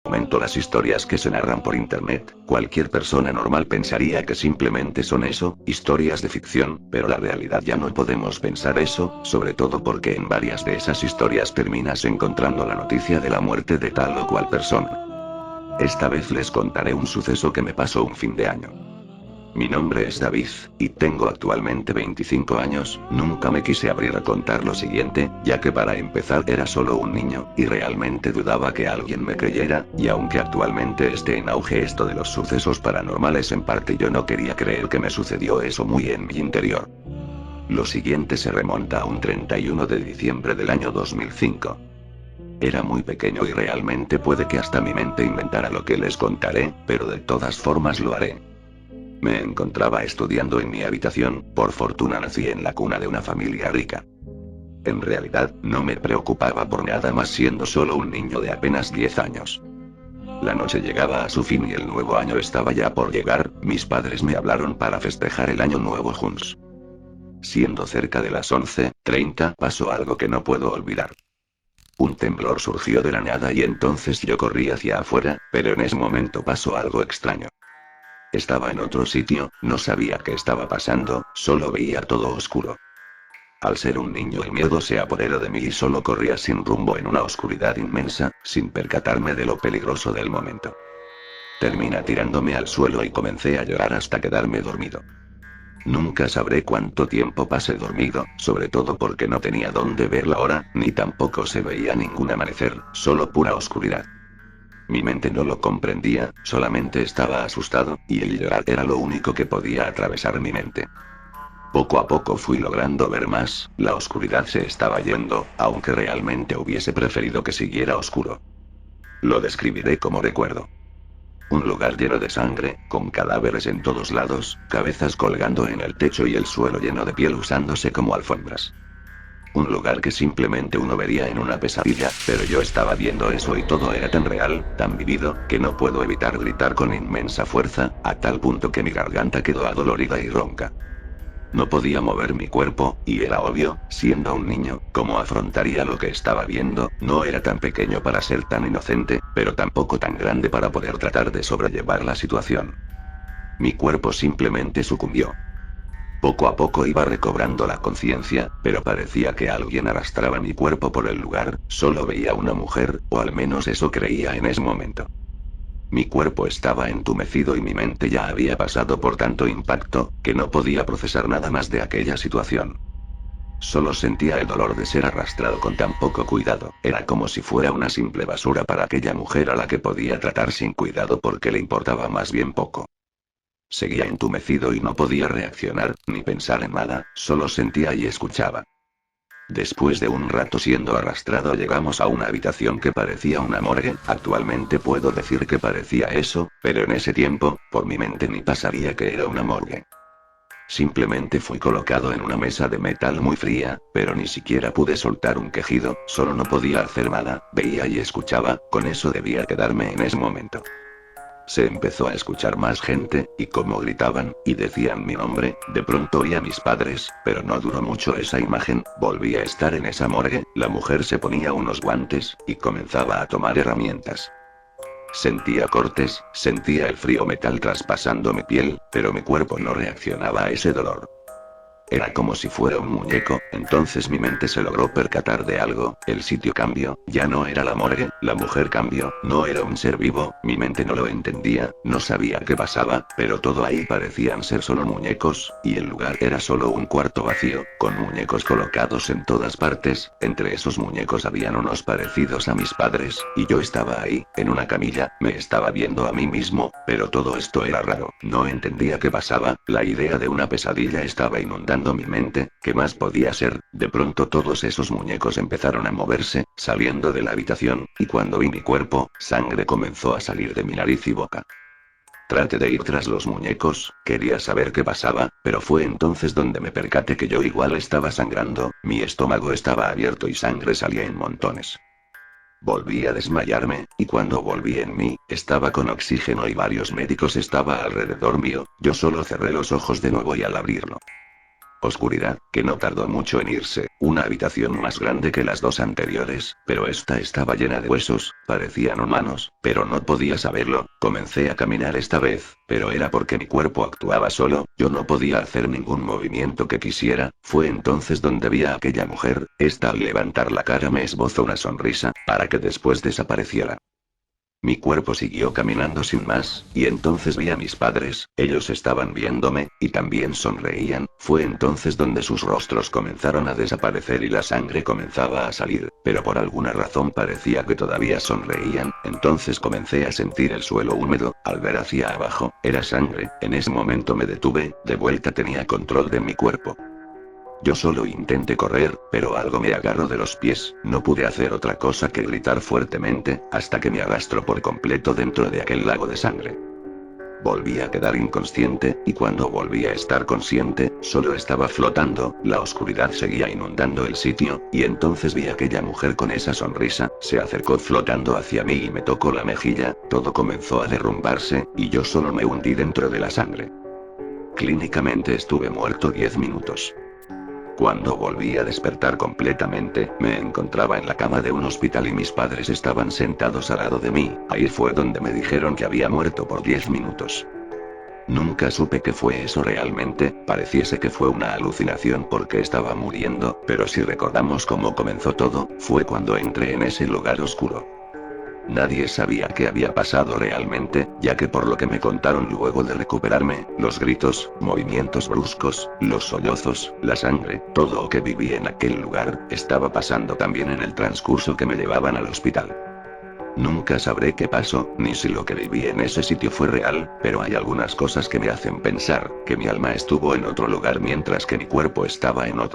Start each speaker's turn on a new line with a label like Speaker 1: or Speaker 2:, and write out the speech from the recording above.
Speaker 1: Momento las historias que se narran por internet, cualquier persona normal pensaría que simplemente son eso, historias de ficción, pero la realidad ya no podemos pensar eso, sobre todo porque en varias de esas historias terminas encontrando la noticia de la muerte de tal o cual persona. Esta vez les contaré un suceso que me pasó un fin de año. Mi nombre es David, y tengo actualmente 25 años. Nunca me quise abrir a contar lo siguiente, ya que para empezar era solo un niño, y realmente dudaba que alguien me creyera, y aunque actualmente esté en auge esto de los sucesos paranormales, en parte yo no quería creer que me sucedió eso muy en mi interior. Lo siguiente se remonta a un 31 de diciembre del año 2005. Era muy pequeño y realmente puede que hasta mi mente inventara lo que les contaré, pero de todas formas lo haré. Me encontraba estudiando en mi habitación, por fortuna nací en la cuna de una familia rica. En realidad, no me preocupaba por nada más siendo solo un niño de apenas 10 años. La noche llegaba a su fin y el nuevo año estaba ya por llegar. Mis padres me hablaron para festejar el año nuevo juntos. Siendo cerca de las 11:30 pasó algo que no puedo olvidar. Un temblor surgió de la nada y entonces yo corrí hacia afuera, pero en ese momento pasó algo extraño. Estaba en otro sitio, no sabía qué estaba pasando, solo veía todo oscuro. Al ser un niño el miedo se apoderó de mí y solo corría sin rumbo en una oscuridad inmensa, sin percatarme de lo peligroso del momento. Terminé tirándome al suelo y comencé a llorar hasta quedarme dormido. Nunca sabré cuánto tiempo pasé dormido, sobre todo porque no tenía dónde ver la hora, ni tampoco se veía ningún amanecer, solo pura oscuridad. Mi mente no lo comprendía, solamente estaba asustado, y el llorar era lo único que podía atravesar mi mente. Poco a poco fui logrando ver más, la oscuridad se estaba yendo, aunque realmente hubiese preferido que siguiera oscuro. Lo describiré como recuerdo. Un lugar lleno de sangre, con cadáveres en todos lados, cabezas colgando en el techo y el suelo lleno de piel usándose como alfombras. Un lugar que simplemente uno vería en una pesadilla, pero yo estaba viendo eso y todo era tan real, tan vivido, que no puedo evitar gritar con inmensa fuerza, a tal punto que mi garganta quedó adolorida y ronca. No podía mover mi cuerpo, y era obvio, siendo un niño, cómo afrontaría lo que estaba viendo. No era tan pequeño para ser tan inocente, pero tampoco tan grande para poder tratar de sobrellevar la situación. Mi cuerpo simplemente sucumbió. Poco a poco iba recobrando la conciencia, pero parecía que alguien arrastraba mi cuerpo por el lugar. Solo veía una mujer, o al menos eso creía en ese momento. Mi cuerpo estaba entumecido y mi mente ya había pasado por tanto impacto, que no podía procesar nada más de aquella situación. Solo sentía el dolor de ser arrastrado con tan poco cuidado. Era como si fuera una simple basura para aquella mujer a la que podía tratar sin cuidado porque le importaba más bien poco. Seguía entumecido y no podía reaccionar, ni pensar en nada, solo sentía y escuchaba. Después de un rato siendo arrastrado llegamos a una habitación que parecía una morgue. Actualmente puedo decir que parecía eso, pero en ese tiempo, por mi mente ni pasaría que era una morgue. Simplemente fui colocado en una mesa de metal muy fría, pero ni siquiera pude soltar un quejido, solo no podía hacer nada, veía y escuchaba, con eso debía quedarme en ese momento. Se empezó a escuchar más gente, y como gritaban, y decían mi nombre, de pronto oí a mis padres, pero no duró mucho esa imagen. Volví a estar en esa morgue. La mujer se ponía unos guantes, y comenzaba a tomar herramientas. Sentía cortes, sentía el frío metal traspasando mi piel, pero mi cuerpo no reaccionaba a ese dolor. Era como si fuera un muñeco. Entonces mi mente se logró percatar de algo, el sitio cambió, ya no era la morgue, la mujer cambió, no era un ser vivo. Mi mente no lo entendía, no sabía qué pasaba, pero todo ahí parecían ser solo muñecos, y el lugar era solo un cuarto vacío, con muñecos colocados en todas partes. Entre esos muñecos habían unos parecidos a mis padres, y yo estaba ahí, en una camilla, me estaba viendo a mí mismo, pero todo esto era raro, no entendía qué pasaba. La idea de una pesadilla estaba inundando mi mente. ¿Qué más podía ser? De pronto todos esos muñecos empezaron a moverse, saliendo de la habitación, y cuando vi mi cuerpo, sangre comenzó a salir de mi nariz y boca. Traté de ir tras los muñecos, quería saber qué pasaba, pero fue entonces donde me percaté que yo igual estaba sangrando, mi estómago estaba abierto y sangre salía en montones. Volví a desmayarme, y cuando volví en mí, estaba con oxígeno y varios médicos estaba alrededor mío. Yo solo cerré los ojos de nuevo y al abrirlo, Oscuridad, que no tardó mucho en irse, una habitación más grande que las dos anteriores, pero esta estaba llena de huesos, parecían humanos, pero no podía saberlo. Comencé a caminar esta vez, pero era porque mi cuerpo actuaba solo, yo no podía hacer ningún movimiento que quisiera. Fue entonces donde vi a aquella mujer, esta al levantar la cara me esbozó una sonrisa, para que después desapareciera. Mi cuerpo siguió caminando sin más, y entonces vi a mis padres, ellos estaban viéndome, y también sonreían. Fue entonces donde sus rostros comenzaron a desaparecer y la sangre comenzaba a salir, pero por alguna razón parecía que todavía sonreían. Entonces comencé a sentir el suelo húmedo, al ver hacia abajo, era sangre. En ese momento me detuve, de vuelta tenía control de mi cuerpo. Yo solo intenté correr, pero algo me agarró de los pies, no pude hacer otra cosa que gritar fuertemente, hasta que me arrastró por completo dentro de aquel lago de sangre. Volví a quedar inconsciente, y cuando volví a estar consciente, solo estaba flotando, la oscuridad seguía inundando el sitio, y entonces vi a aquella mujer con esa sonrisa, se acercó flotando hacia mí y me tocó la mejilla, todo comenzó a derrumbarse, y yo solo me hundí dentro de la sangre. Clínicamente estuve muerto 10 minutos. Cuando volví a despertar completamente, me encontraba en la cama de un hospital y mis padres estaban sentados al lado de mí. Ahí fue donde me dijeron que había muerto por 10 minutos. Nunca supe qué fue eso realmente, pareciese que fue una alucinación porque estaba muriendo, pero si recordamos cómo comenzó todo, fue cuando entré en ese lugar oscuro. Nadie sabía qué había pasado realmente, ya que por lo que me contaron luego de recuperarme, los gritos, movimientos bruscos, los sollozos, la sangre, todo lo que viví en aquel lugar, estaba pasando también en el transcurso que me llevaban al hospital. Nunca sabré qué pasó, ni si lo que viví en ese sitio fue real, pero hay algunas cosas que me hacen pensar, que mi alma estuvo en otro lugar mientras que mi cuerpo estaba en otro.